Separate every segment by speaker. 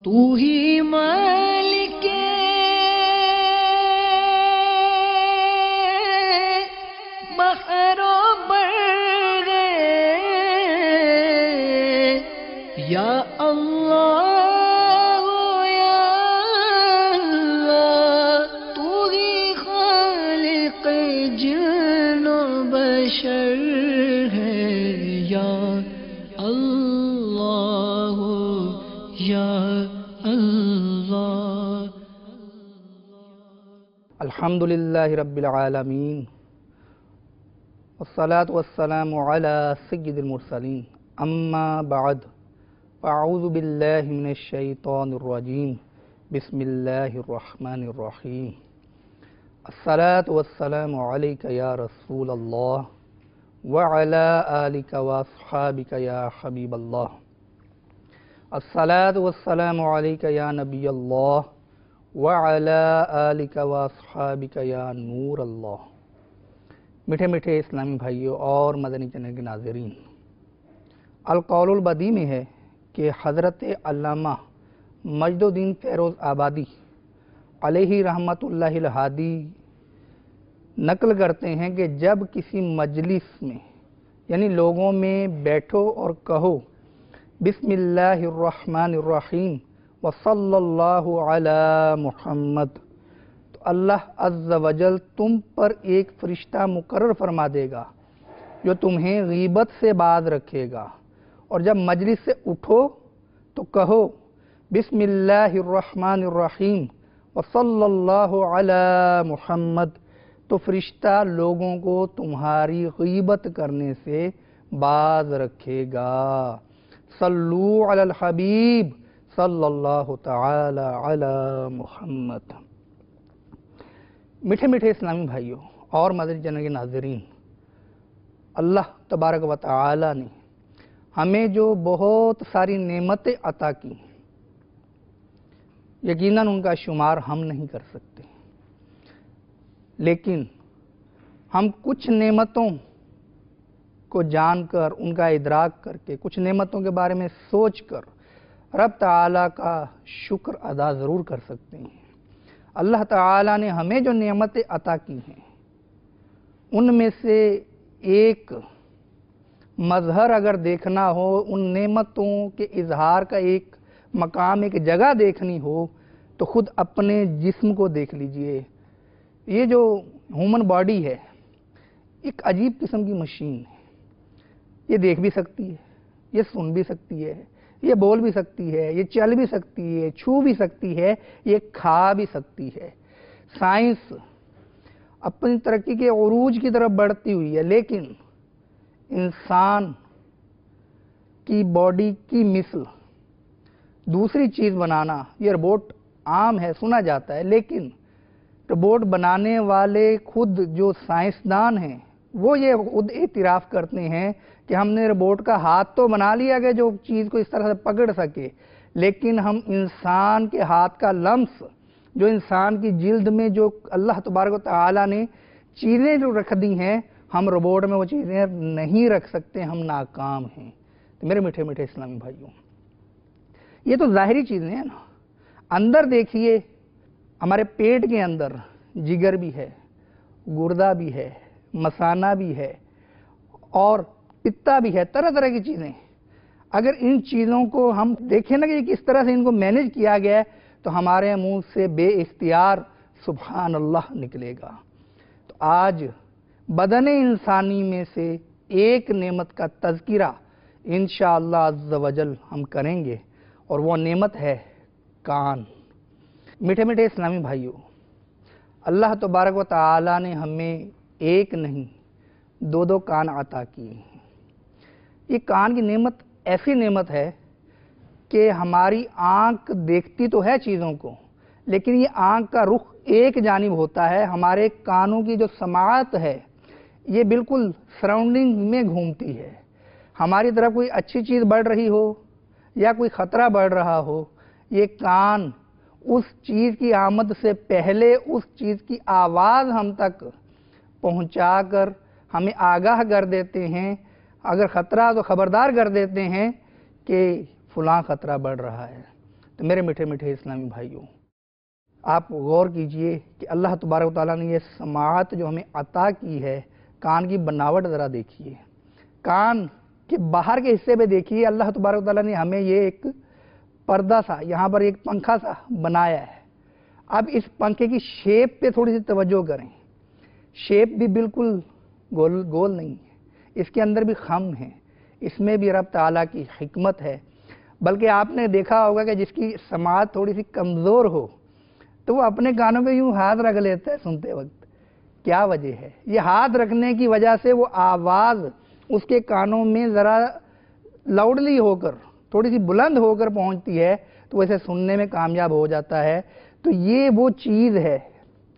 Speaker 1: تو ہی مالک بحر و بر یا اللہ یا اللہ، تو ہی خالق جن و بشر ہے یا اللہ یا اللہ۔
Speaker 2: الحمدللہ رب العالمین والصلاة والسلام علی سید المرسلین، اما بعد، اعوذ باللہ من الشیطان الرجیم، بسم اللہ الرحمن الرحیم۔ الصلاة والسلام علیک یا رسول اللہ وعلی آلک واصحابک یا حبیب اللہ۔ الصلاة والسلام علیک یا نبی اللہ وعلی آلک واصحابک یا نور اللہ۔ میٹھے میٹھے اسلامی بھائیوں اور مدنی چینل کے ناظرین، القول البدیع میں ہے کہ حضرت علامہ مجد الدین فیروز آبادی علیہ رحمۃ اللہ الہادی نقل کرتے ہیں کہ جب کسی مجلس میں یعنی لوگوں میں بیٹھو اور کہو بسم اللہ الرحمن الرحیم وصلی اللہ علی محمد، تو اللہ عز و جل تم پر ایک فرشتہ مقرر فرما دے گا جو تمہیں غیبت سے باز رکھے گا، اور جب مجلس سے اٹھو تو کہو بسم اللہ الرحمن الرحیم وصلی اللہ علی محمد، تو فرشتہ لوگوں کو تمہاری غیبت کرنے سے باز رکھے گا۔ صلو علی الحبیب صلی اللہ تعالی علی محمد۔ میٹھے میٹھے اسلامی بھائیوں اور مدنی چینل کے ناظرین، اللہ تبارک و تعالی نے ہمیں جو بہت ساری نعمتیں عطا کی، یقیناً ان کا شمار ہم نہیں کر سکتے، لیکن ہم کچھ نعمتوں کو جان کر، ان کا ادراک کر کے، کچھ نعمتوں کے بارے میں سوچ کر رب تعالیٰ کا شکر ادا ضرور کر سکتے ہیں۔ اللہ تعالیٰ نے ہمیں جو نعمتیں عطا کی ہیں، ان میں سے ایک مظہر اگر دیکھنا ہو، ان نعمتوں کے اظہار کا ایک مقام، ایک جگہ دیکھنی ہو، تو خود اپنے جسم کو دیکھ لیجئے۔ یہ جو ہیومن باڈی ہے، ایک عجیب قسم کی مشین ہے۔ یہ دیکھ بھی سکتی ہے، یہ سن بھی سکتی ہے، یہ بول بھی سکتی ہے، یہ چل بھی سکتی ہے، چھو بھی سکتی ہے، یہ کھا بھی سکتی ہے۔ سائنس اپنی ترقی کے عروج کی طرف بڑھتی ہوئی ہے، لیکن انسان کی باڈی کی مثل دوسری چیز بنانا، یہ روبوٹ عام ہے، سنا جاتا ہے، لیکن روبوٹ بنانے والے خود جو سائنسدان ہیں وہ یہ خود اعتراف کرتے ہیں کہ ہم نے روبوٹ کا ہاتھ تو بنا لیا کہ جو چیز کو اس طرح سے پکڑ سکے، لیکن ہم انسان کے ہاتھ کا لمس، جو انسان کی جلد میں جو اللہ تبارک و تعالیٰ نے چیزیں جو رکھ دی ہیں، ہم روبوٹ میں وہ چیزیں نہیں رکھ سکتے، ہم ناکام ہیں۔ تو میرے میٹھے میٹھے اسلامی بھائیوں، یہ تو ظاہری چیزیں ہیں نا۔ اندر دیکھیے، ہمارے پیٹ کے اندر جگر بھی ہے، گردہ بھی ہے، مثانہ بھی ہے، اور پتا بھی ہے، طرح طرح کی چیزیں۔ اگر ان چیزوں کو ہم دیکھیں نا کہ کس طرح سے ان کو مینیج کیا گیا ہے، تو ہمارے منہ سے بے اختیار سبحان اللہ نکلے گا۔ تو آج بدن انسانی میں سے ایک نعمت کا تذکرہ انشاءاللہ عز و جل ہم کریں گے، اور وہ نعمت ہے کان۔ میٹھے میٹھے اسلامی بھائیوں، اللہ تبارک و تعالی نے ہمیں ایک نہیں دو کان عطا کیے ہیں۔ یہ کان کی نعمت ایسی نعمت ہے کہ ہماری آنکھ دیکھتی تو ہے چیزوں کو، لیکن یہ آنکھ کا رخ ایک جانب ہوتا ہے۔ ہمارے کانوں کی جو سماعت ہے، یہ بالکل سراؤنڈنگ میں گھومتی ہے۔ ہماری طرف کوئی اچھی چیز بڑھ رہی ہو یا کوئی خطرہ بڑھ رہا ہو، یہ کان اس چیز کی آمد سے پہلے اس چیز کی آواز ہم تک پہنچا کر ہمیں آگاہ کر دیتے ہیں، اگر خطرہ تو خبردار کر دیتے ہیں کہ فلاں خطرہ بڑھ رہا ہے۔ تو میرے میٹھے میٹھے اسلامی بھائیوں، آپ غور کیجئے کہ اللہ تبارک و تعالیٰ نے یہ سماعت جو ہمیں عطا کی ہے، کان کی بناوٹ ذرا دیکھیے، کان کے باہر کے حصے پہ دیکھیے، اللہ تبارک و تعالیٰ نے ہمیں یہ ایک پردہ سا، یہاں پر ایک پنکھا سا بنایا ہے۔ اب اس پنکھے کی شیپ پہ تھوڑی سی توجہ کریں، شیپ بھی بالکل گول نہیں ہے، اس کے اندر بھی خم ہے، اس میں بھی رب تعالیٰ کی حکمت ہے۔ بلکہ آپ نے دیکھا ہوگا کہ جس کی سماعت تھوڑی سی کمزور ہو تو وہ اپنے کانوں پہ یوں ہاتھ رکھ لیتا ہے سنتے وقت۔ کیا وجہ ہے؟ یہ ہاتھ رکھنے کی وجہ سے وہ آواز اس کے کانوں میں ذرا لاؤڈلی ہو کر، تھوڑی سی بلند ہو کر پہنچتی ہے تو وہ اسے سننے میں کامیاب ہو جاتا ہے۔ تو یہ وہ چیز ہے،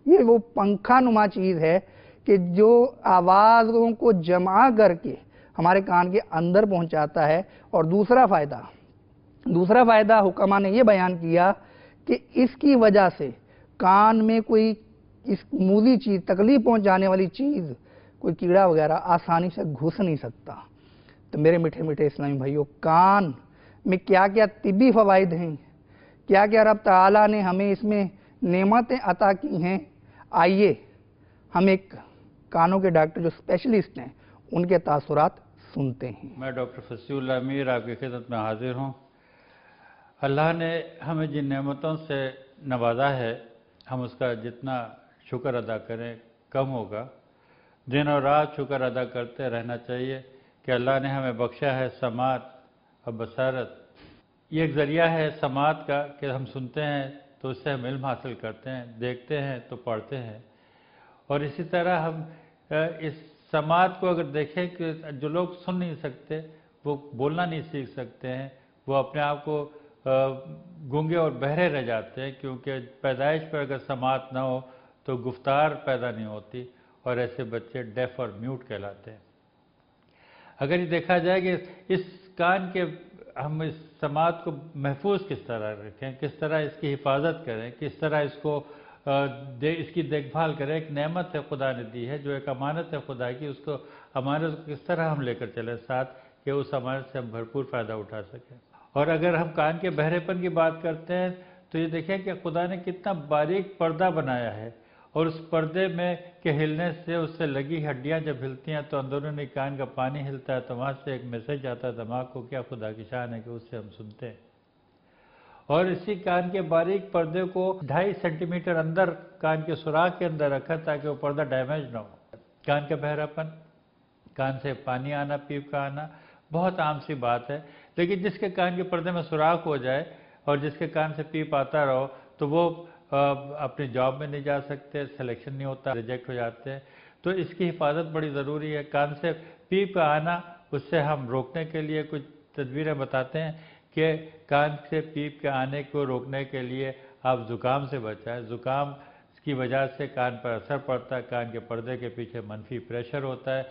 Speaker 2: یہ وہ پنکھا نما چیز ہے کہ جو آوازوں کو جمع کر کے ہمارے کان کے اندر پہنچاتا ہے۔ اور دوسرا فائدہ حکماء نے یہ بیان کیا کہ اس کی وجہ سے کان میں کوئی اس موذی چیز، تکلیف پہنچانے والی چیز، کوئی کیڑا وغیرہ آسانی سے گھس نہیں سکتا۔ تو میرے میٹھے میٹھے اسلامی بھائیوں، کان میں کیا کیا طبی فوائد ہیں، کیا کیا رب تعالیٰ نے ہمیں اس میں نعمتیں عطا کی ہیں، آئیے ہم ایک کانوں کے ڈاکٹر جو اسپیشلسٹ ہیں ان کے تاثرات سنتے ہیں۔
Speaker 3: میں ڈاکٹر فصیح اللہ امیر آپ کی خدمت میں حاضر ہوں۔ اللہ نے ہمیں جن نعمتوں سے نوازا ہے، ہم اس کا جتنا شکر ادا کریں کم ہوگا۔ دن اور رات شکر ادا کرتے رہنا چاہیے کہ اللہ نے ہمیں بخشا ہے سماعت اور بصارت۔ یہ ایک ذریعہ ہے سماعت کا کہ ہم سنتے ہیں تو اس سے ہم علم حاصل کرتے ہیں، دیکھتے ہیں تو پڑھتے ہیں۔ اور اسی طرح ہم اس سماعت کو اگر دیکھیں کہ جو لوگ سن نہیں سکتے، وہ بولنا نہیں سیکھ سکتے ہیں، وہ اپنے آپ کو گونگے اور بہرے رہ جاتے ہیں، کیونکہ پیدائش پر اگر سماعت نہ ہو تو گفتار پیدا نہیں ہوتی، اور ایسے بچے ڈیف اور میوٹ کہلاتے ہیں۔ اگر یہ دیکھا جائے کہ اس کان کے ہم اس سماعت کو محفوظ کس طرح رکھیں، کس طرح اس کی حفاظت کریں، کس طرح اس کو اس کی دیکھ بھال کریں، ایک نعمت ہے خدا نے دی ہے، جو ایک امانت ہے خدا کی، اس کو امانت کو کس طرح ہم لے کر چلیں ساتھ کہ اس امانت سے ہم بھرپور فائدہ اٹھا سکیں۔ اور اگر ہم کان کے بہرے پن کی بات کرتے ہیں تو یہ دیکھیں کہ خدا نے کتنا باریک پردہ بنایا ہے، اور اس پردے میں کے ہلنے سے اس سے لگی ہڈیاں جب ہلتی ہیں تو اندرونی کان کا پانی ہلتا ہے، تو وہاں سے ایک میسج آتا ہے دماغ کو، کیا خدا کی شان ہے کہ اس سے ہم سنتے ہیں۔ اور اسی کان کے باریک پردے کو 2.5 سینٹی میٹر اندر کان کے سوراخ کے اندر رکھا تاکہ وہ پردہ ڈیمیج نہ ہو۔ کان کا بہرا پن، کان سے پانی آنا، پیپ کا آنا بہت عام سی بات ہے، لیکن جس کے کان کے پردے میں سوراخ ہو جائے اور جس کے کان سے پیپ آتا رہو تو وہ اپنی جاب میں نہیں جا سکتے، سلیکشن نہیں ہوتا، ریجیکٹ ہو جاتے ہیں۔ تو اس کی حفاظت بڑی ضروری ہے۔ کان سے پیپ کا آنا، اس سے ہم روکنے کے لیے کچھ تدبیریں بتاتے ہیں کہ کان سے پیپ کے آنے کو روکنے کے لیے آپ زکام سے بچائیں۔ زکام کی وجہ سے کان پر اثر پڑتا ہے، کان کے پردے کے پیچھے منفی پریشر ہوتا ہے۔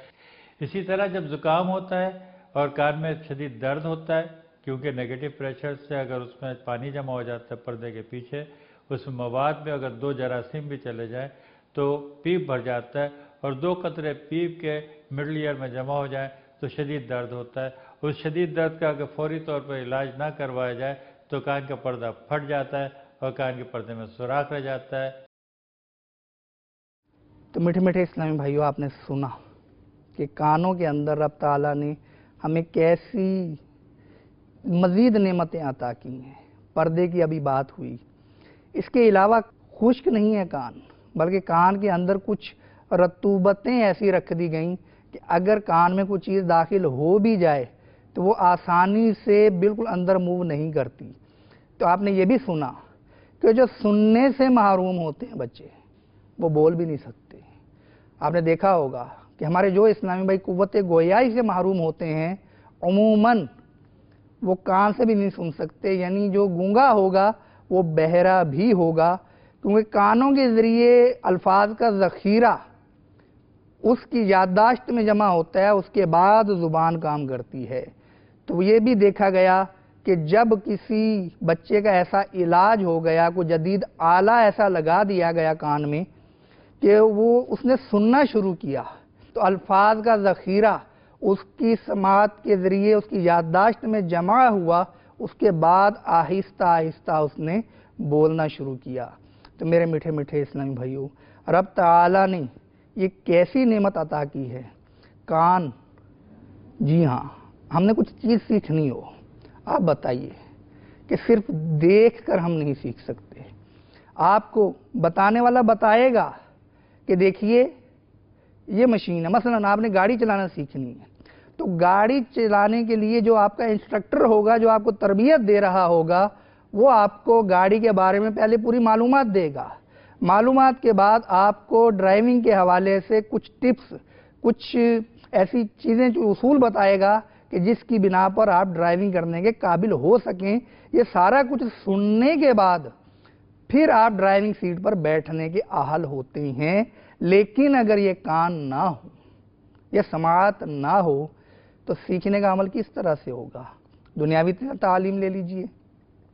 Speaker 3: اسی طرح جب زکام ہوتا ہے اور کان میں شدید درد ہوتا ہے، کیونکہ نیگیٹو پریشر سے اگر اس میں پانی جمع ہو جاتا ہے پردے کے پیچھے، اس مواد میں اگر 2 جراثیم بھی چلے جائیں تو پیپ بھر جاتا ہے، اور 2 قطرے پیپ کے مڈل ایئر میں جمع ہو جائیں تو شدید درد ہوتا ہے۔ اس شدید درد کا اگر فوری طور پر علاج نہ کروایا جائے تو کان کا پردہ پھٹ جاتا ہے اور کان کے پردے میں سوراخ رہ جاتا ہے۔
Speaker 2: تو میٹھے میٹھے اسلامی بھائیوں، آپ نے سنا کہ کانوں کے اندر رب تعالیٰ نے ہمیں کیسی مزید نعمتیں عطا کی ہیں۔ پردے کی ابھی بات ہوئی، اس کے علاوہ خشک نہیں ہے کان، بلکہ کان کے اندر کچھ رطوبتیں ایسی رکھ دی گئیں کہ اگر کان میں کوئی چیز داخل ہو بھی جائے تو وہ آسانی سے بالکل اندر موو نہیں کرتی۔ تو آپ نے یہ بھی سنا کہ جو سننے سے محروم ہوتے ہیں بچے، وہ بول بھی نہیں سکتے۔ آپ نے دیکھا ہوگا کہ ہمارے جو اسلامی بھائی قوت گویائی سے محروم ہوتے ہیں، عموماً وہ کان سے بھی نہیں سن سکتے، یعنی جو گونگا ہوگا وہ بہرا بھی ہوگا، کیونکہ کانوں کے ذریعے الفاظ کا ذخیرہ اس کی یادداشت میں جمع ہوتا ہے، اس کے بعد زبان کام کرتی ہے۔ تو یہ بھی دیکھا گیا کہ جب کسی بچے کا ایسا علاج ہو گیا، کوئی جدید آلہ ایسا لگا دیا گیا کان میں کہ اس نے سننا شروع کیا، تو الفاظ کا ذخیرہ اس کی سماعت کے ذریعے اس کی یادداشت میں جمع ہوا، اس کے بعد آہستہ آہستہ اس نے بولنا شروع کیا۔ تو میرے میٹھے میٹھے اسلامی بھائیوں، رب تعالیٰ نے یہ کیسی نعمت عطا کی ہے، کان۔ جی ہاں، ہم نے کچھ چیز سیکھنی ہو، آپ بتائیے کہ صرف دیکھ کر ہم نہیں سیکھ سکتے۔ آپ کو بتانے والا بتائے گا کہ دیکھیے یہ مشین ہے، مثلا آپ نے گاڑی چلانا سیکھنی ہے، تو گاڑی چلانے کے لیے جو آپ کا انسٹرکٹر ہوگا، جو آپ کو تربیت دے رہا ہوگا، وہ آپ کو گاڑی کے بارے میں پہلے پوری معلومات دے گا۔ معلومات کے بعد آپ کو ڈرائیونگ کے حوالے سے کچھ ٹپس، کچھ ایسی چیزیں جو اصول بتائے گا کہ جس کی بنا پر آپ ڈرائیونگ کرنے کے قابل ہو سکیں۔ یہ سارا کچھ سننے کے بعد پھر آپ ڈرائیونگ سیٹ پر بیٹھنے کے اہل ہوتے ہیں۔ لیکن اگر یہ کان نہ ہو، یہ سماعت نہ ہو، تو سیکھنے کا عمل کس طرح سے ہوگا؟ دنیاوی تعلیم لے لیجئے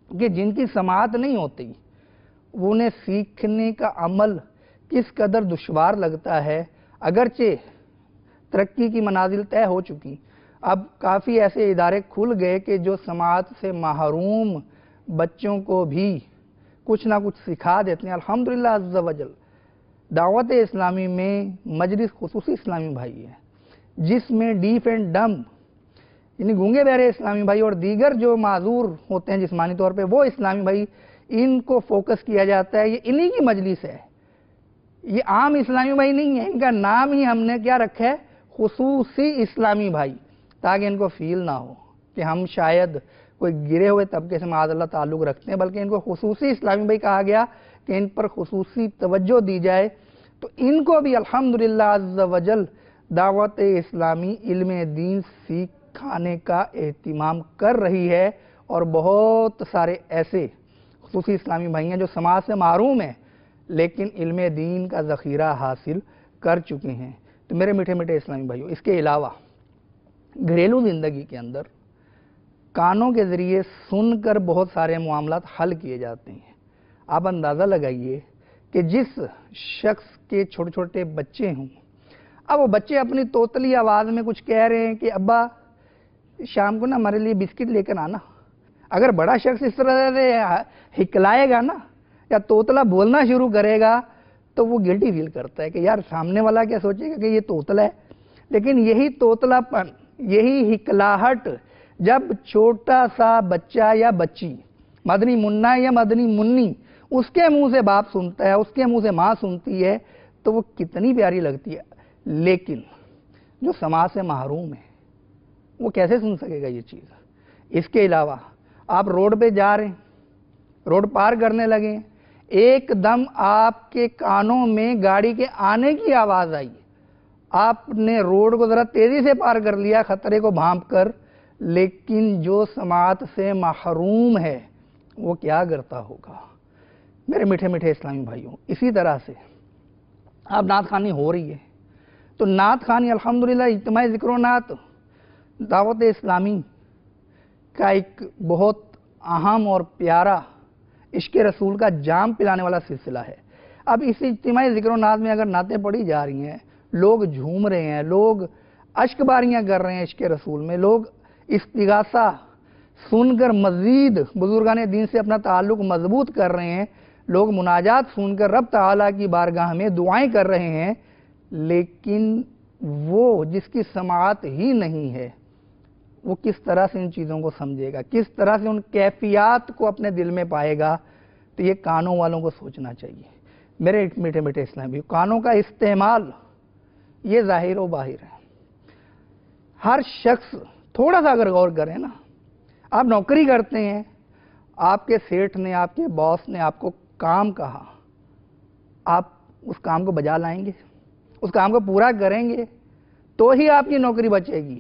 Speaker 2: کہ جن کی سماعت نہیں ہوتی، انہیں سیکھنے کا عمل کس قدر دشوار لگتا ہے۔ اگرچہ ترقی کی منازل طے ہو چکی، اب کافی ایسے ادارے کھل گئے کہ جو سماعت سے محروم بچوں کو بھی کچھ نہ کچھ سکھا دیتے ہیں۔ الحمدللہ عز و جل دعوت اسلامی میں مجلس خصوصی اسلامی بھائی ہے، جس میں ڈیف اینڈ ڈم یعنی گونگے بہرے اسلامی بھائی اور دیگر جو معذور ہوتے ہیں جسمانی طور پہ، وہ اسلامی بھائی، ان کو فوکس کیا جاتا ہے۔ یہ انہی کی مجلس ہے، یہ عام اسلامی بھائی نہیں ہے۔ ان کا نام ہی ہم نے کیا رکھا ہے؟ خصوصی اسلامی بھائی، تاکہ ان کو فیل نہ ہو کہ ہم شاید کوئی گرے ہوئے طبقے سے معاذ اللہ تعلق رکھتے ہیں، بلکہ ان کو خصوصی اسلامی بھائی کہا گیا کہ ان پر خصوصی توجہ دی جائے۔ تو ان کو بھی الحمدللہ عز و جل دعوت اسلامی علم دین سکھانے کا اہتمام کر رہی ہے، اور بہت سارے ایسے خصوصی اسلامی بھائی ہیں جو سماج سے محروم ہیں لیکن علم دین کا ذخیرہ حاصل کر چکے ہیں۔ تو میرے میٹھے میٹھے اسلامی بھائیوں، اس کے علاوہ گھریلو زندگی کے اندر کانوں کے ذریعے سن کر بہت سارے معاملات حل کیے جاتے ہیں۔ آپ اندازہ لگائیے کہ جس شخص کے چھوٹے چھوٹے بچے ہوں، اب وہ بچے اپنی توتلی آواز میں کچھ کہہ رہے ہیں کہ ابا شام کو نا ہمارے لیے بسکٹ لے کر آنا۔ اگر بڑا شخص اس طرح سے ہکلائے گا نا، یا توتلا بولنا شروع کرے گا، تو وہ گلٹی فیل کرتا ہے کہ یار سامنے والا کیا سوچے گا کہ یہ توتلا ہے۔ لیکن یہی توتلا پن، یہی ہکلاہٹ جب چھوٹا سا بچہ یا بچی، مدنی منا یا مدنی منی، اس کے منہ سے باپ سنتا ہے، اس کے منہ سے ماں سنتی ہے، تو وہ کتنی پیاری لگتی ہے۔ لیکن جو سماج سے محروم ہے، وہ کیسے سن سکے گا یہ چیز؟ اس کے علاوہ آپ روڈ پہ جا رہے ہیں، روڈ پار کرنے لگے، ایک دم آپ کے کانوں میں گاڑی کے آنے کی آواز آئی، آپ نے روڈ کو ذرا تیزی سے پار کر لیا خطرے کو بھانپ کر، لیکن جو سماعت سے محروم ہے وہ کیا کرتا ہوگا؟ میرے میٹھے میٹھے اسلامی بھائیوں، اسی طرح سے اب نعت خوانی ہو رہی ہے، تو نعت خوانی الحمدللہ اجتماع ذکر و نعت دعوت اسلامی کا ایک بہت اہم اور پیارا عشق رسول کا جام پلانے والا سلسلہ ہے۔ اب اس اجتماع ذکر و نعت میں اگر نعتیں پڑھی جا رہی ہیں، لوگ جھوم رہے ہیں، لوگ اشک باریاں کر رہے ہیں عشق رسول میں، لوگ استغاثہ سن کر مزید بزرگان دین سے اپنا تعلق مضبوط کر رہے ہیں، لوگ مناجات سن کر رب تعالیٰ کی بارگاہ میں دعائیں کر رہے ہیں، لیکن وہ جس کی سماعت ہی نہیں ہے، وہ کس طرح سے ان چیزوں کو سمجھے گا، کس طرح سے ان کیفیات کو اپنے دل میں پائے گا؟ تو یہ کانوں والوں کو سوچنا چاہیے۔ میرے میٹھے میٹھے اسلامی، کانوں کا استعمال یہ ظاہر و باہر ہے۔ ہر شخص تھوڑا سا اگر غور کرے نا، آپ نوکری کرتے ہیں، آپ کے سیٹھ نے، آپ کے باس نے آپ کو کام کہا، آپ اس کام کو بجا لائیں گے، اس کام کو پورا کریں گے، تو ہی آپ کی نوکری بچے گی۔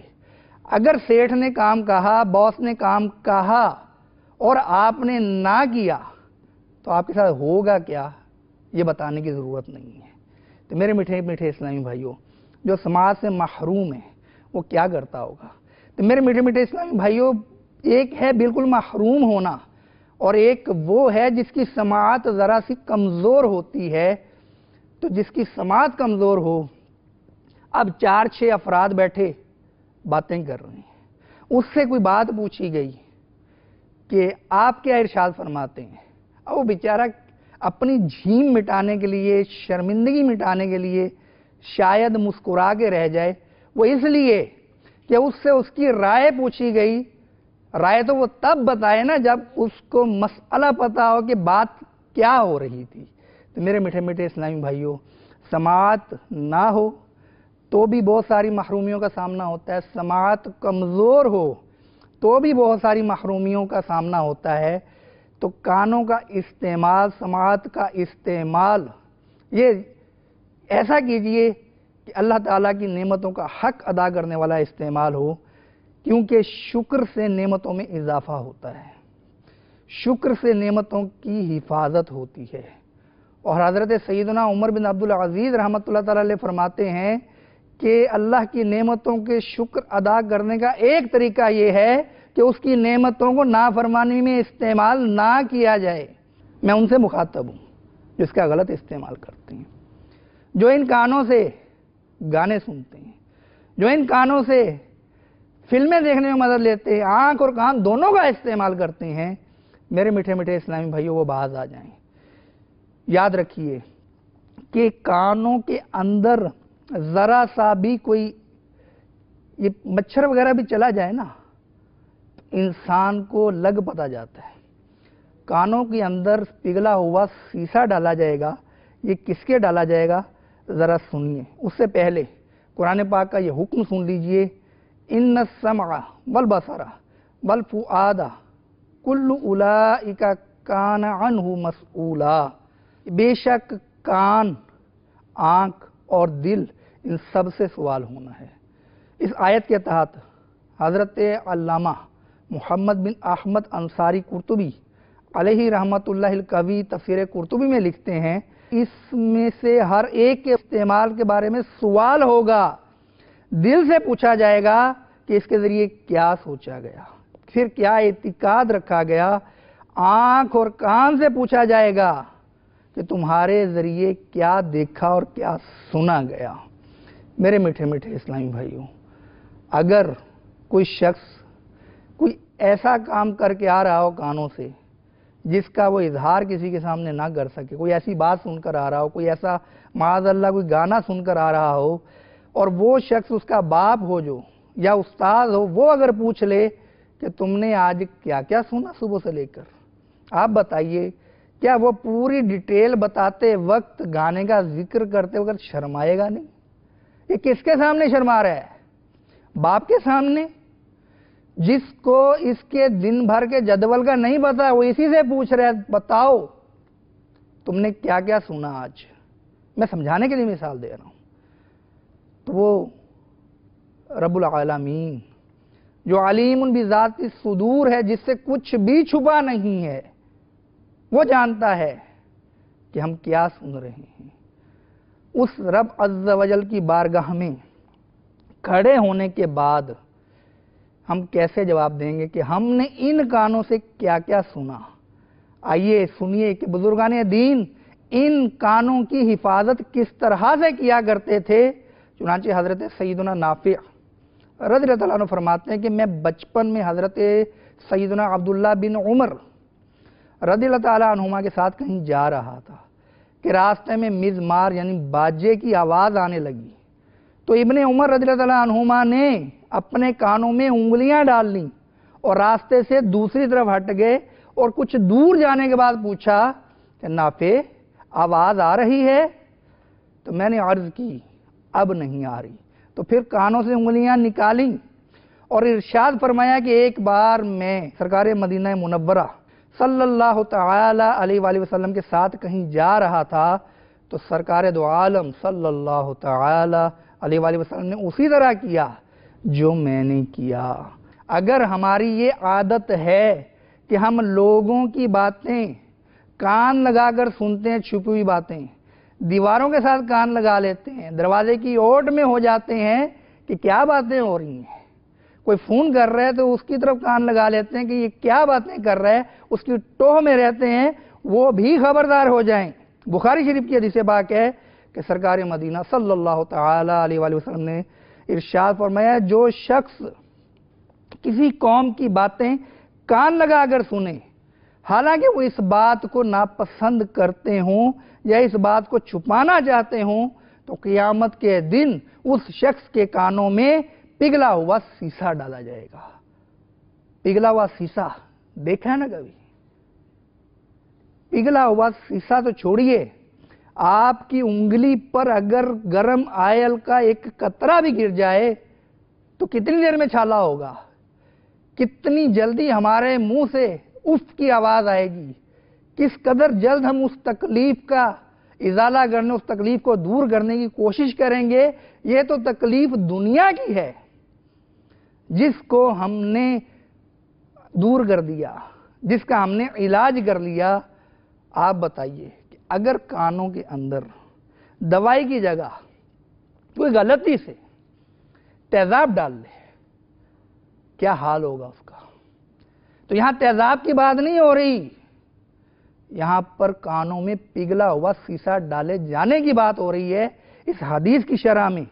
Speaker 2: اگر سیٹھ نے کام کہا، باس نے کام کہا اور آپ نے نہ کیا، تو آپ کے ساتھ ہوگا کیا، یہ بتانے کی ضرورت نہیں ہے۔ تو میرے میٹھے میٹھے اسلامی بھائیوں، جو سماج سے محروم ہے وہ کیا کرتا ہوگا؟ تو میرے میٹھے میٹھے اسلامی بھائیوں، ایک ہے بالکل محروم ہونا، اور ایک وہ ہے جس کی سماعت ذرا سی کمزور ہوتی ہے۔ تو جس کی سماعت کمزور ہو، اب 4-6 افراد بیٹھے باتیں کر رہے ہیں، اس سے کوئی بات پوچھی گئی کہ آپ کیا ارشاد فرماتے ہیں؟ اب وہ بیچارہ اپنی جھیم مٹانے کے لیے، شرمندگی مٹانے کے لیے شاید مسکرا کے رہ جائے، وہ اس لیے کہ اس سے اس کی رائے پوچھی گئی۔ رائے تو وہ تب بتائے نا جب اس کو مسئلہ پتا ہو کہ بات کیا ہو رہی تھی۔ تو میرے میٹھے میٹھے اسلامی بھائیوں، سماعت نہ ہو تو بھی بہت ساری محرومیوں کا سامنا ہوتا ہے، سماعت کمزور ہو تو بھی بہت ساری محرومیوں کا سامنا ہوتا ہے۔ تو کانوں کا استعمال، سماعت کا استعمال، یہ ایسا کیجئے کہ اللہ تعالیٰ کی نعمتوں کا حق ادا کرنے والا استعمال ہو، کیونکہ شکر سے نعمتوں میں اضافہ ہوتا ہے، شکر سے نعمتوں کی حفاظت ہوتی ہے۔ اور حضرت سیدنا عمر بن عبدالعزیز رحمۃ اللہ تعالی علیہ فرماتے ہیں کہ اللہ کی نعمتوں کے شکر ادا کرنے کا ایک طریقہ یہ ہے کہ اس کی نعمتوں کو نافرمانی میں استعمال نہ کیا جائے۔ میں ان سے مخاطب ہوں جو اس کا غلط استعمال کرتے ہیں، جو ان کانوں سے گانے سنتے ہیں، جو ان کانوں سے فلمیں دیکھنے میں مدد لیتے ہیں، آنکھ اور کان دونوں کا استعمال کرتے ہیں۔ میرے میٹھے میٹھے اسلامی بھائیوں، وہ باز آ جائیں۔ یاد رکھیے کہ کانوں کے اندر ذرا سا بھی کوئی یہ مچھر وغیرہ بھی چلا جائے نا، انسان کو لگ پتا جاتا ہے۔ کانوں کے اندر پگھلا ہوا سیسا ڈالا جائے گا، یہ کس کے ڈالا جائے گا؟ ذرا سنیے۔ اس سے پہلے قرآن پاک کا یہ حکم سن لیجئے، ان السمع والبصر والفؤاد کل اولئک کان عنہ مسئولا۔ بے شک کان، آنکھ اور دل، ان سب سے سوال ہونا ہے۔ اس آیت کے تحت حضرت علامہ محمد بن احمد انصاری قرطبی علیہ رحمت اللہ القوی تفسیر قرطبی میں لکھتے ہیں، اس میں سے ہر ایک کے استعمال کے بارے میں سوال ہوگا، دل سے پوچھا جائے گا کہ اس کے ذریعے کیا سوچا گیا، پھر کیا اعتقاد رکھا گیا۔ آنکھ اور کان سے پوچھا جائے گا کہ تمہارے ذریعے کیا دیکھا اور کیا سنا گیا۔ میرے میٹھے میٹھے اسلامی بھائیوں، اگر کوئی شخص کوئی ایسا کام کر کے آ رہا ہو کانوں سے جس کا وہ اظہار کسی کے سامنے نہ کر سکے، کوئی ایسی بات سن کر آ رہا ہو، کوئی ایسا معاذ اللہ کوئی گانا سن کر آ رہا ہو، اور وہ شخص اس کا باپ ہو جو یا استاد ہو، وہ اگر پوچھ لے کہ تم نے آج کیا کیا سنا صبح سے لے کر، آپ بتائیے کیا وہ پوری ڈیٹیل بتاتے وقت، گانے کا ذکر کرتے وقت شرمائے گا نہیں؟ یہ کس کے سامنے شرما رہا ہے؟ باپ کے سامنے، جس کو اس کے دن بھر کے جدول کا نہیں پتا، وہ اسی سے پوچھ رہا ہے بتاؤ تم نے کیا کیا سنا آج۔ میں سمجھانے کے لیے مثال دے رہا ہوں۔ تو وہ رب العالمین جو علیم بذات الصدور ہے، جس سے کچھ بھی چھپا نہیں ہے، وہ جانتا ہے کہ ہم کیا سن رہے ہیں۔ اس رب عز و جل کی بارگاہ میں کھڑے ہونے کے بعد ہم کیسے جواب دیں گے کہ ہم نے ان کانوں سے کیا کیا سنا؟ آئیے سنیے کہ بزرگان دین ان کانوں کی حفاظت کس طرح سے کیا کرتے تھے۔ چنانچہ حضرت سیدنا نافع رضی اللہ عنہ فرماتے ہیں کہ میں بچپن میں حضرت سیدنا عبداللہ بن عمر رضی اللہ تعالیٰ عنہما کے ساتھ کہیں جا رہا تھا کہ راستے میں مزمار یعنی باجے کی آواز آنے لگی، تو ابن عمر رضی اللہ تعالیٰ عنہما نے اپنے کانوں میں انگلیاں ڈال لیں اور راستے سے دوسری طرف ہٹ گئے، اور کچھ دور جانے کے بعد پوچھا کہ نافع آواز آ رہی ہے؟ تو میں نے عرض کی اب نہیں آ رہی، تو پھر کانوں سے انگلیاں نکالیں اور ارشاد فرمایا کہ ایک بار میں سرکار مدینہ منورہ صلی اللہ تعالی علیہ وآلہ وسلم کے ساتھ کہیں جا رہا تھا، تو سرکار دو عالم صلی اللہ تعالی علیہ وآلہ وسلم نے اسی طرح کیا جو میں نے کیا۔ اگر ہماری یہ عادت ہے کہ ہم لوگوں کی باتیں کان لگا کر سنتے ہیں، چھپی ہوئی باتیں، دیواروں کے ساتھ کان لگا لیتے ہیں، دروازے کی اوٹ میں ہو جاتے ہیں کہ کیا باتیں ہو رہی ہیں، کوئی فون کر رہا ہے تو اس کی طرف کان لگا لیتے ہیں کہ یہ کیا باتیں کر رہا ہے، اس کی ٹوہ میں رہتے ہیں، وہ بھی خبردار ہو جائیں۔ بخاری شریف کی حدیث پاک ہے کہ سرکار مدینہ صلی اللہ تعالی علیہ وآلہ وسلم نے ارشاد فرمایا جو شخص کسی قوم کی باتیں کان لگا کر سنیں، حالانکہ وہ اس بات کو ناپسند کرتے ہوں یا اس بات کو چھپانا چاہتے ہوں، تو قیامت کے دن اس شخص کے کانوں میں پگھلا ہوا سیسا ڈالا جائے گا۔ پگھلا ہوا سیسا دیکھا ہے نا کبھی؟ پگھلا ہوا سیسا تو چھوڑیے، آپ کی انگلی پر اگر گرم آئل کا ایک قطرہ بھی گر جائے تو کتنی دیر میں چھالا ہوگا؟ کتنی جلدی ہمارے منہ سے اف کی آواز آئے گی، کس قدر جلد ہم اس تکلیف کا ازالہ کرنے، اس تکلیف کو دور کرنے کی کوشش کریں گے۔ یہ تو تکلیف دنیا کی ہے جس کو ہم نے دور کر دیا، جس کا ہم نے علاج کر لیا۔ آپ بتائیے کہ اگر کانوں کے اندر دوائی کی جگہ کوئی غلطی سے تیزاب ڈال لے، کیا حال ہوگا اس کا؟ تو یہاں تیزاب کی بات نہیں ہو رہی، یہاں پر کانوں میں پگھلا ہوا سیسا ڈالے جانے کی بات ہو رہی ہے۔ اس حدیث کی شرح میں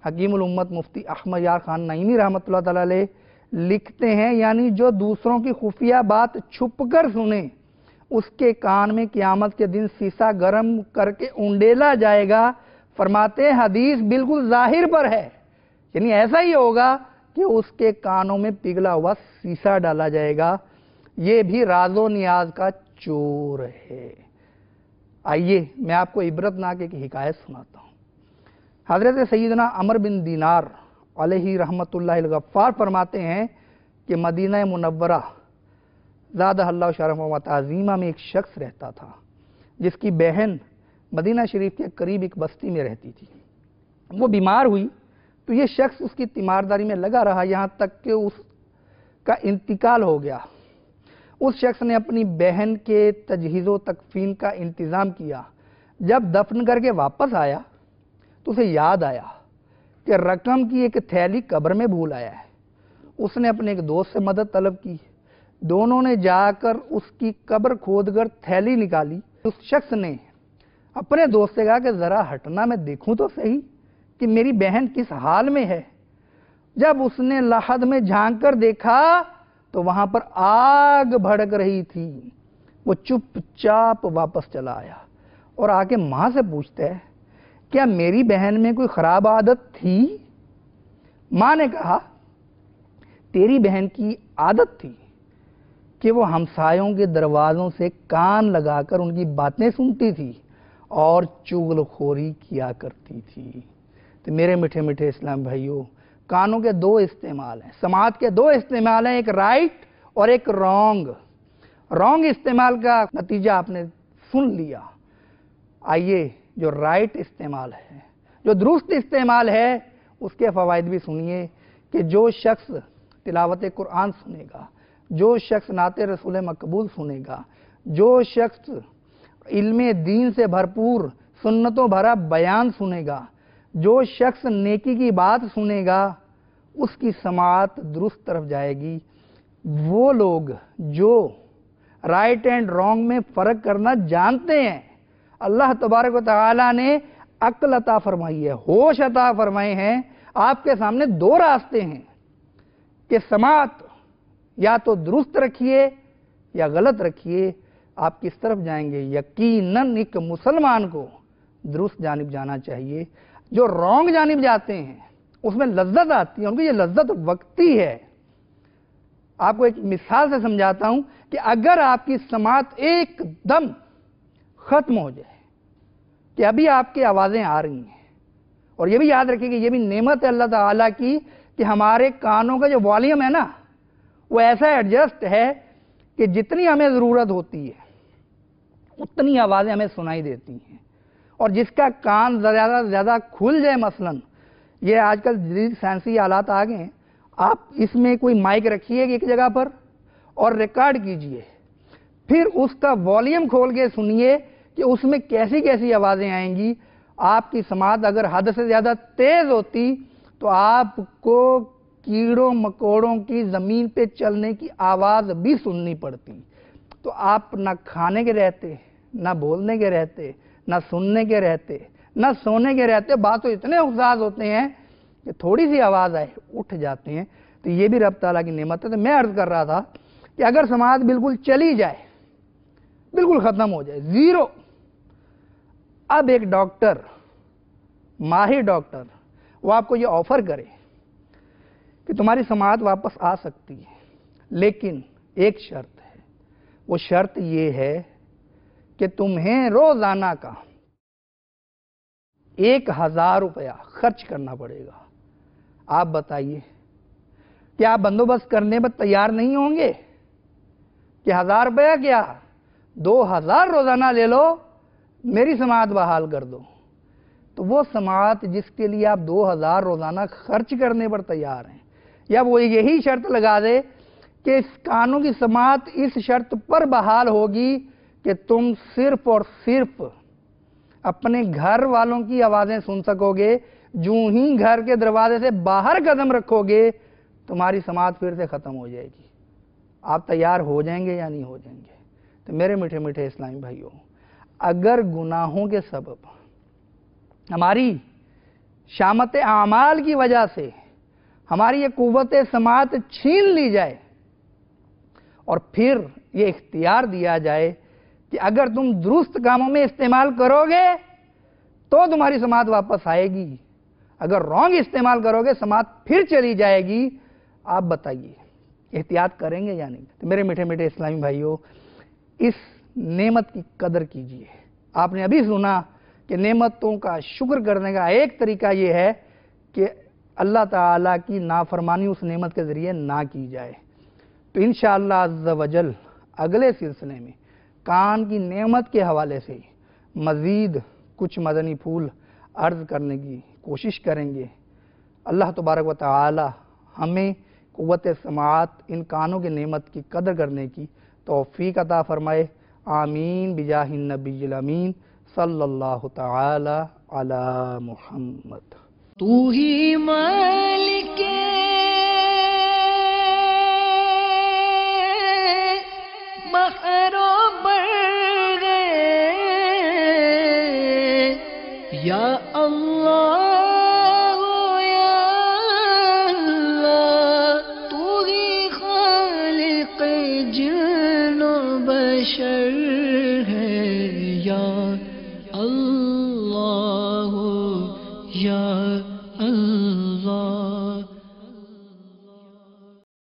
Speaker 2: حکیم الامت مفتی احمد یار خان نعیمی رحمۃ اللہ تعالی علیہ لکھتے ہیں، یعنی جو دوسروں کی خفیہ بات چھپ کر سنے، اس کے کان میں قیامت کے دن سیسا گرم کر کے اونڈیلا جائے گا۔ فرماتے ہیں حدیث بالکل ظاہر پر ہے، یعنی ایسا ہی ہوگا کہ اس کے کانوں میں پگھلا ہوا سیسا ڈالا جائے گا۔ یہ بھی راز و نیاز کا چور ہے۔ آئیے میں آپ کو عبرتناک ایک حکایت سناتا ہوں۔ حضرت سیدنا عمر بن دینار علیہ رحمت اللہ الغفار فرماتے ہیں کہ مدینہ منورہ زادہ اللہ شرف و تعظیمہ میں ایک شخص رہتا تھا جس کی بہن مدینہ شریف کے قریب ایک بستی میں رہتی تھی۔ وہ بیمار ہوئی تو یہ شخص اس کی تیمارداری میں لگا رہا، یہاں تک کہ اس کا انتقال ہو گیا۔ اس شخص نے اپنی بہن کے تجہیز و تکفین کا انتظام کیا۔ جب دفن کر کے واپس آیا تو اسے یاد آیا کہ رقم کی ایک تھیلی قبر میں بھول آیا ہے۔ اس نے اپنے ایک دوست سے مدد طلب کی، دونوں نے جا کر اس کی قبر کھود کر تھیلی نکالی۔ اس شخص نے اپنے دوست سے کہا کہ ذرا ہٹنا، میں دیکھوں تو صحیح کہ میری بہن کس حال میں ہے۔ جب اس نے لحد میں جھانک کر دیکھا تو وہاں پر آگ بھڑک رہی تھی۔ وہ چپ چاپ واپس چلا آیا اور آ کے ماں سے پوچھتا ہے کیا میری بہن میں کوئی خراب عادت تھی؟ ماں نے کہا تیری بہن کی عادت تھی کہ وہ ہمسایوں کے دروازوں سے کان لگا کر ان کی باتیں سنتی تھی اور چغل خوری کیا کرتی تھی۔ تو میرے میٹھے میٹھے اسلام بھائیوں، کانوں کے دو استعمال ہیں، سماعت کے دو استعمال ہیں، ایک رائٹ اور ایک رانگ۔ رانگ استعمال کا نتیجہ آپ نے سن لیا۔ آئیے جو رائٹ استعمال ہے، جو درست استعمال ہے، اس کے فوائد بھی سنیے کہ جو شخص تلاوت قرآن سنے گا، جو شخص نعت رسول مقبول سنے گا، جو شخص علم دین سے بھرپور سنتوں بھرا بیان سنے گا، جو شخص نیکی کی بات سنے گا، اس کی سماعت درست طرف جائے گی۔ وہ لوگ جو رائٹ اینڈ رانگ میں فرق کرنا جانتے ہیں، اللہ تبارک و تعالی نے عقل عطا فرمائی ہے، ہوش عطا فرمائے ہیں۔ آپ کے سامنے دو راستے ہیں کہ سماعت یا تو درست رکھیے یا غلط رکھیے، آپ کس طرف جائیں گے؟ یقیناً ایک مسلمان کو درست جانب جانا چاہیے۔ جو رانگ جانب جاتے ہیں اس میں لذت آتی ہے، ان کو یہ لذت وقتی ہے۔ آپ کو ایک مثال سے سمجھاتا ہوں کہ اگر آپ کی سماعت ایک دم ختم ہو جائے کہ ابھی آپ کی آوازیں آ رہی ہیں، اور یہ بھی یاد رکھیں کہ یہ بھی نعمت ہے اللہ تعالیٰ کی کہ ہمارے کانوں کا جو والیوم ہے نا، وہ ایسا ایڈجسٹ ہے کہ جتنی ہمیں ضرورت ہوتی ہے اتنی آوازیں ہمیں سنائی دیتی ہیں، اور جس کا کان زیادہ سے زیادہ کھل جائے، مثلاً یہ آج کل جدید سائنسی آلات آ گئے ہیں، آپ اس میں کوئی مائک رکھیے ایک جگہ پر اور ریکارڈ کیجئے، پھر اس کا والیوم کھول کے سنیے کہ اس میں کیسی کیسی آوازیں آئیں گی۔ آپ کی سماعت اگر حد سے زیادہ تیز ہوتی تو آپ کو کیڑوں مکوڑوں کی زمین پہ چلنے کی آواز بھی سننی پڑتی۔ تو آپ نہ کھانے کے رہتے، نہ بولنے کے رہتے، نہ سننے کے رہتے، نہ سونے کے رہتے، بات تو اتنے حساس ہوتے ہیں کہ تھوڑی سی آواز آئے اٹھ جاتے ہیں۔ تو یہ بھی رب تعالیٰ کی نعمت ہے۔ تو میں عرض کر رہا تھا کہ اگر سماعت بالکل چلی جائے، بالکل ختم ہو جائے، زیرو، اب ایک ڈاکٹر، ماہر ڈاکٹر، وہ آپ کو یہ آفر کرے کہ تمہاری سماعت واپس آ سکتی ہے، لیکن ایک شرط ہے، وہ شرط یہ ہے کہ تمہیں روزانہ کا 1000 روپیہ خرچ کرنا پڑے گا۔ آپ بتائیے کیا آپ بندوبست کرنے میں تیار نہیں ہوں گے کہ 1000 روپیہ کیا 2000 روزانہ لے لو، میری سماعت بحال کر دو؟ تو وہ سماعت جس کے لیے آپ 2000 روزانہ خرچ کرنے پر تیار ہیں، یا وہ یہی شرط لگا دے کہ اس کانوں کی سماعت اس شرط پر بحال ہوگی کہ تم صرف اور صرف اپنے گھر والوں کی آوازیں سن سکو گے، جو ہی گھر کے دروازے سے باہر قدم رکھو گے تمہاری سماعت پھر سے ختم ہو جائے گی۔ آپ تیار ہو جائیں گے یا نہیں ہو جائیں گے؟ تو میرے میٹھے میٹھے اسلامی بھائیوں، اگر گناہوں کے سبب ہماری شامت اعمال کی وجہ سے ہماری یہ قوت سماعت چھین لی جائے اور پھر یہ اختیار دیا جائے کہ اگر تم درست کاموں میں استعمال کرو گے تو تمہاری سماعت واپس آئے گی، اگر رانگ استعمال کرو گے سماعت پھر چلی جائے گی، آپ بتائیے احتیاط کریں گے یا نہیں؟ تو میرے میٹھے میٹھے اسلامی بھائیوں، اس نعمت کی قدر کیجیے۔ آپ نے ابھی سنا کہ نعمتوں کا شکر کرنے کا ایک طریقہ یہ ہے کہ اللہ تعالیٰ کی نافرمانی اس نعمت کے ذریعے نہ کی جائے۔ تو انشاءاللہ عز و جل اگلے سلسلے میں کان کی نعمت کے حوالے سے مزید کچھ مدنی پھول عرض کرنے کی کوشش کریں گے۔ اللہ تبارک و تعالی ہمیں قوت سماعت، ان کانوں کی نعمت کی قدر کرنے کی توفیق عطا فرمائے۔ آمین بجاہ النبی الامین صلی اللہ تعالی علی محمد۔
Speaker 1: تو ہی مالک بحر و بر یا اللہ یا اللہ، تو ہی خالق جن و بشر ہے یا اللہ یا